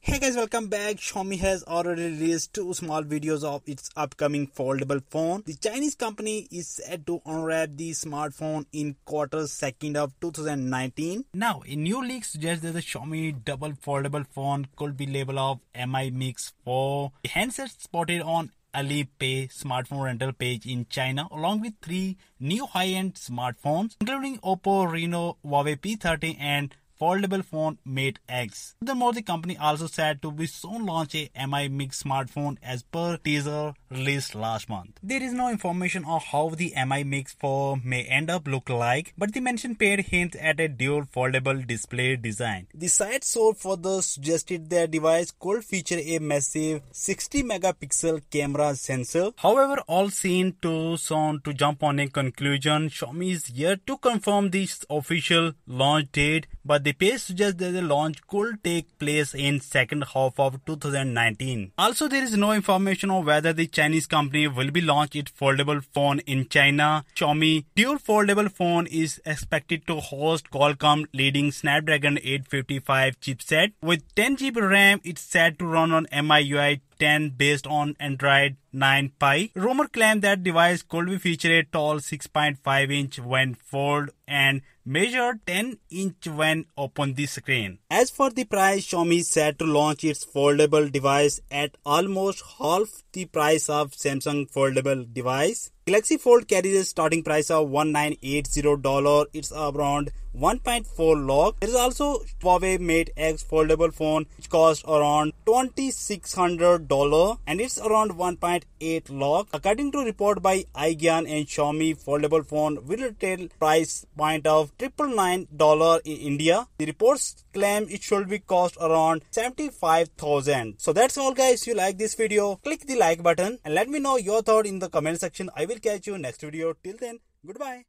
Hey guys, welcome back. Xiaomi has already released two small videos of its upcoming foldable phone. The Chinese company is set to unwrap the smartphone in Q2 of 2019. Now, a new leak suggests that the Xiaomi double foldable phone could be labeled of Mi Mix 4. The handset spotted on Alipay smartphone rental page in China, along with three new high-end smartphones, including Oppo Reno, Huawei P30 and foldable phone Mate X. Furthermore, the company also said to be soon launch a Mi Mix smartphone as per teaser released last month. There is no information on how the Mi Mix 4 may end up look like, but the mention paid hints at a dual foldable display design. The site source further suggested the device could feature a massive 60 megapixel camera sensor. However, all seem too soon to jump on a conclusion. Xiaomi is yet to confirm the official launch date, but the page suggests that the launch could take place in second half of 2019. Also, there is no information on whether the Chinese company will be launch its foldable phone in China. Xiaomi dual foldable phone is expected to host Qualcomm leading Snapdragon 855 chipset. With 10 GB RAM, it's set to run on MIUI 10 based on Android 9 Pie. Rumor claim that device could be featured a tall 6.5 inch when fold and measure 10 inch when open the screen. As for the price, Xiaomi is set to launch its foldable device at almost half the price of Samsung foldable device. Galaxy Fold carries a starting price of $1980. It's around 1.4 lakh. There is also Huawei Mate X foldable phone which costs around $2,600 and it's around 1.8 lakh. According to report by iGyan and Xiaomi foldable phone will retail price point of $999 in India. The reports claim it should be cost around $75,000. So that's all guys. If you like this video, click the like button and let me know your thought in the comment section. I will catch you next video. Till then, goodbye.